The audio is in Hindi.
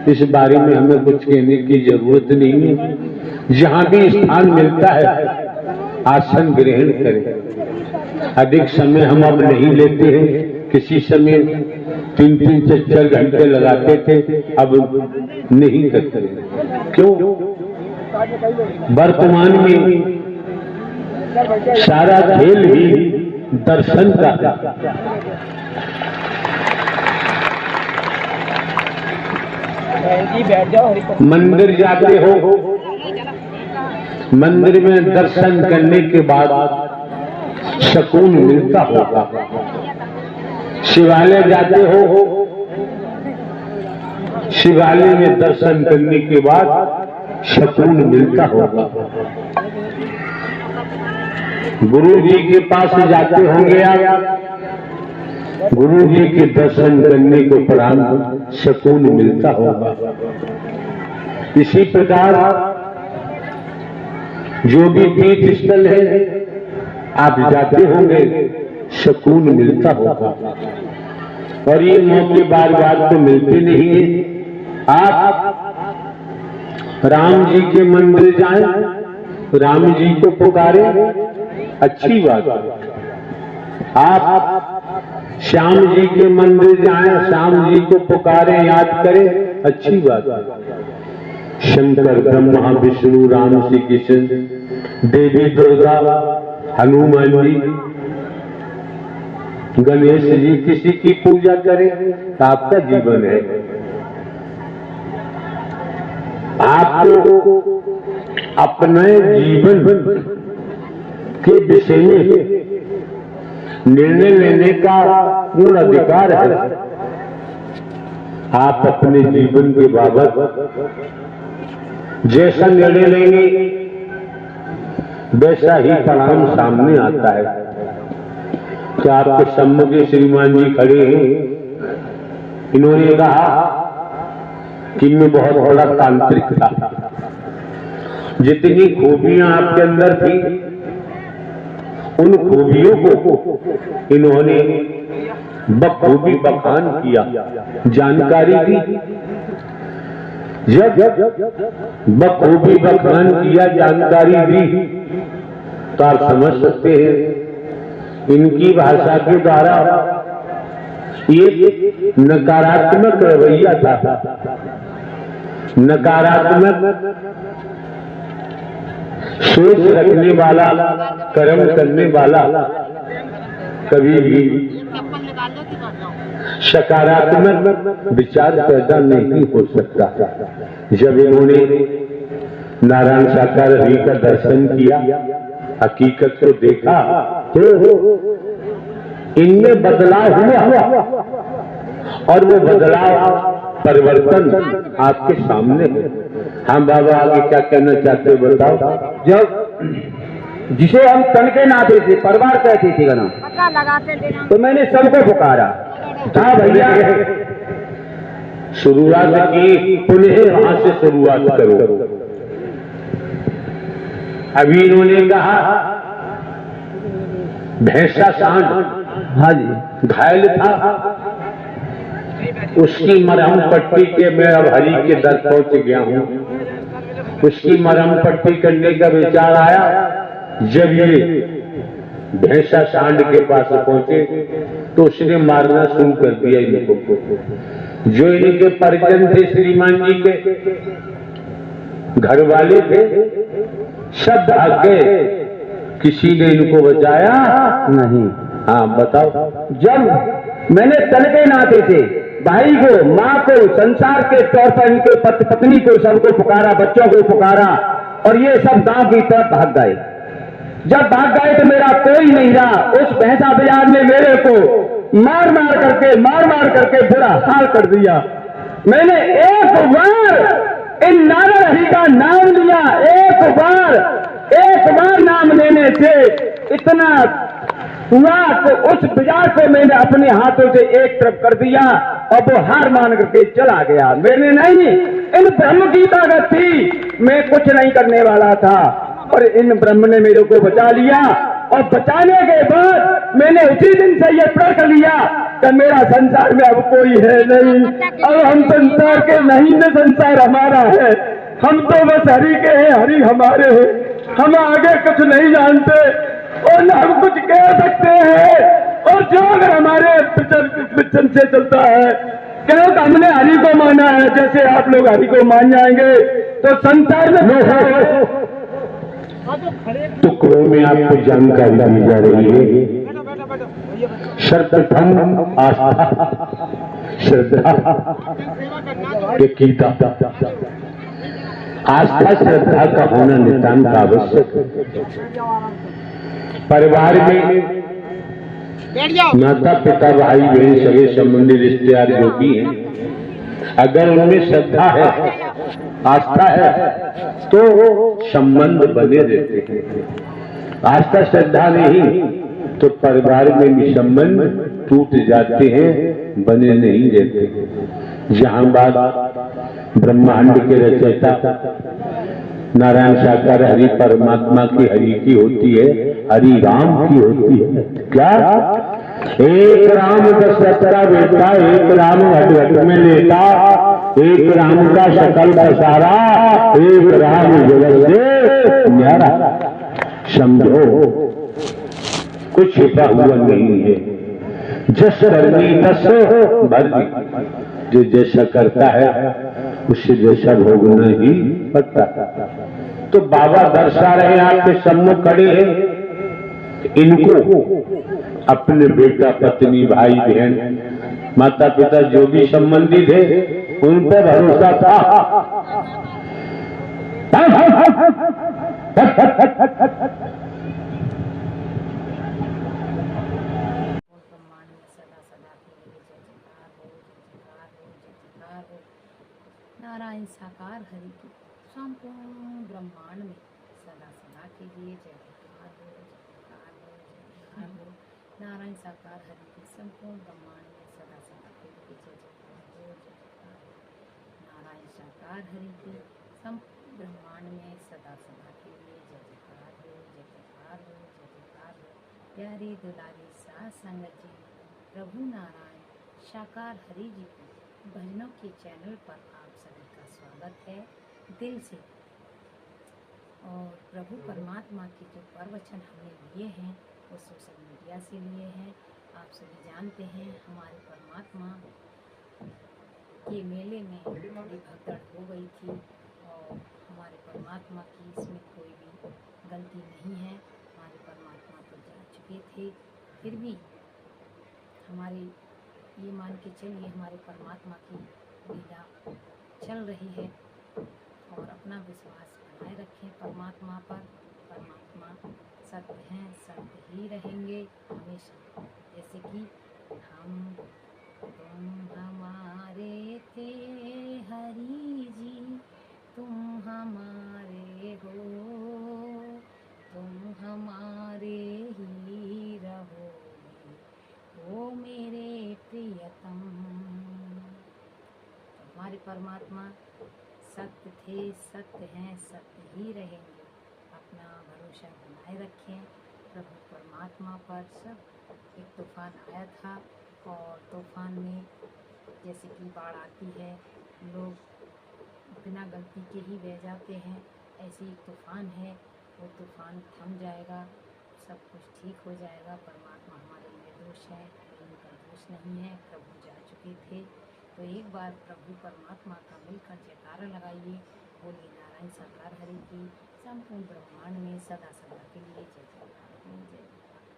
इस बारे में हमें कुछ कहने की जरूरत नहीं है। जहां भी स्थान मिलता है आसन ग्रहण करें। अधिक समय हम अब नहीं लेते हैं। किसी समय 3-3 4 घंटे लगाते थे, अब नहीं करते। क्यों? वर्तमान में सारा खेल ही दर्शन का। मंदिर जाते हो, मंदिर में दर्शन करने के बाद सुकून मिलता होगा। शिवालय जाते हो, शिवालय में दर्शन करने के बाद सुकून मिलता होगा। गुरु जी के पास जाते होंगे आप, गुरु जी के दर्शन करने के उपरांत सुकून मिलता होगा। इसी प्रकार जो भी तीर्थ स्थल है आप जाते होंगे, सुकून मिलता होगा। और ये मौके बार बार तो मिलते नहीं है। आप राम जी के मंदिर जाएं, राम जी को पुकारे, अच्छी बात है। आप श्याम जी के मंदिर जाएं, श्याम जी को पुकारे, याद करें, अच्छी बात है। शंकर, ब्रह्मा, विष्णु, राम, श्री कृष्ण, देवी दुर्गा, हनुमान जी, गणेश जी, किसी की पूजा करें तो आपका जीवन है। आपको अपने जीवन के विषय में निर्णय लेने का पूर्ण अधिकार है। आप अपने जीवन के बाबत जैसा निर्णय लेंगे वैसा ही परिणाम सामने आता है। क्या आपके सम्मुख श्रीमान जी खड़े हैं, इन्होंने कहा कि मैं बहुत बड़ा तांत्रिक था। जितनी खूबियां आपके अंदर थी उन खूबियों को इन्होंने बखूबी बखान किया, जानकारी दी। जब बखूबी बखान किया, जानकारी दी, तो आप समझ सकते हैं इनकी भाषा के द्वारा ये नकारात्मक रवैया था। नकारात्मक सोच रखने वाला, कर्म करने वाला कभी भी सकारात्मक विचार पैदा नहीं हो सकता। जब इन्होंने नारायण साकार हरि का दर्शन किया, हकीकत को देखा, तो इनमें बदलाव हुआ और वो बदलाव, परिवर्तन आपके सामने है। हम बाबा आगे क्या कहना चाहते हो बताओ। जब जिसे हम तन के नाते से परिवार कहते थे ना, तो मैंने सबको पुकारा, हाँ भैया शुरुआत की, पुनः वहां से शुरुआत करो। अभी इन्होंने कहा भैंसा सांड, हाँ जी, घायल था, उसकी मरहम पट्टी के मैं अब हरि के दर पहुंच गया हूं। उसकी मरहम पट्टी करने का विचार आया। जब ये भैंसा सांड के पास पहुंचे तो उसने मारना शुरू कर दिया इनको। जो इनके परिजन थे, श्रीमान जी के घर वाले थे, सब भाग गए, किसी ने इनको बचाया नहीं। हाँ बताओ। जब मैंने तन के नाते से भाई को, माँ को, संसार के तौर पर इनके पत्नी को, सबको पुकारा, बच्चों को पुकारा, और ये सब गांव की तरफ भाग गए। जब भाग गए तो मेरा कोई नहीं रहा। उस भैंसा बाजार ने मेरे को मार मार करके बुरा हाल कर दिया। मैंने एक बार इन नारायण हरि का नाम लिया, एक बार नाम लेने से इतना हुआ तो उस बाजार को मैंने अपने हाथों से एक तरफ कर दिया और वो हार मान करके चला गया। मैंने नहीं, इन ब्रह्म की ताकत थी, मैं कुछ नहीं करने वाला था, और इन ब्रह्म ने मेरे को बचा लिया। और बचाने के बाद मैंने उसी दिन से ये प्रण कर लिया कि मेरा संसार में अब कोई है नहीं, अब हम संसार के नहीं न संसार हमारा है, हम तो बस हरि के हैं, हरि हमारे हैं, हम आगे कुछ नहीं जानते और न हम कुछ कह सकते हैं। और जो अगर हमारे विचन से चलता है, क्योंकि हमने हरि को माना है, जैसे आप लोग हरि को मान जाएंगे तो संसार में टुकड़ों में आपको जानकारी दी जा रही है। सर्वप्रथम आस्था, श्रद्धा, गीता। आस्था श्रद्धा का होना नितांत आवश्यक है। परिवार में माता पिता भाई बहन सगे संबंधी रिश्तेदार जो भी हैं, अगर उनमें श्रद्धा है, आस्था है, तो संबंध बने रहते हैं। आस्था श्रद्धा नहीं तो परिवार में भी संबंध टूट जाते हैं, बने नहीं रहते। जहां बात ब्रह्मांड के रचयिता नारायण साकार हरि परमात्मा की हरि की होती है, हरि राम की होती है। क्या? एक राम दशरथ का बेटा, एक राम घट में लेता, एक राम का शकल बसारा, एक राम जगत से न्यारा। समझो, कुछ छिपा हुआ नहीं है। जस करनी तस भरनी, जो जैसा करता है उससे जैसा भोगना ही पड़ता। तो बाबा दर्शा रहे आपके सम्मुख खड़े हैं, इनको अपने बेटा पत्नी भाई बहन माता पिता जो भी संबंधी थे उन पर भरोसा था। नारायण साकार हरि की संपूर्ण ब्रह्मांड में सदा सदा के लिए जय जयकार हो, जयकार हो, जयकार हो। नारायण साकार हरि की संपूर्ण ब्रह्मांड में सदा सदा के लिए जय जयकार हो, जयकार हो। नारायण साकार हरि की संपूर्ण ब्रह्मांड में सदा सदा के लिए जय जयकार हो, जयकार हो, जयकार हो। प्यारी दुलारी सास संगत जी, प्रभु नारायण साकार हरि जी की भजनों के चैनल पर आप सभी का स्वागत है दिल से। और प्रभु परमात्मा के जो प्रवचन हमने लिए हैं वो सोशल मीडिया से लिए हैं। आप सभी जानते हैं हमारे परमात्मा के मेले में थोड़ी भगदड़ हो गई थी और हमारे परमात्मा की इसमें कोई भी गलती नहीं है। हमारे परमात्मा तो जा चुके थे, फिर भी हमारे ये मान के चलिए हमारे परमात्मा की लीला चल रही है और अपना विश्वास बनाए रखें परमात्मा पर। परमात्मा सत्य हैं, सत्य ही रहेंगे हमेशा। जैसे कि हम तुम हमारे थे हरि जी, तुम हमारे हो, तुम हमारे ही रहोगे, ओ मेरे प्रियतम। हमारे परमात्मा सत्य थे, सत्य हैं, सत्य ही रहेंगे। अपना भरोसा बनाए रखें प्रभु परमात्मा पर। सब एक तूफान आया था और तूफान में जैसे कि बाढ़ आती है, लोग बिना गलती के ही बह जाते हैं, ऐसी एक तूफान है। वो तूफान थम जाएगा, सब कुछ ठीक हो जाएगा। परमात्मा हमारे निर्दोष हैं, उनका दोष नहीं है। प्रभु जा चुके थे, तो एक बार प्रभु परमात्मा का मिलकर जयकारा लगाइए। बोलिए नारायण साकार हरि की संपूर्ण ब्रह्मांड में सदा सदा के लिए जय।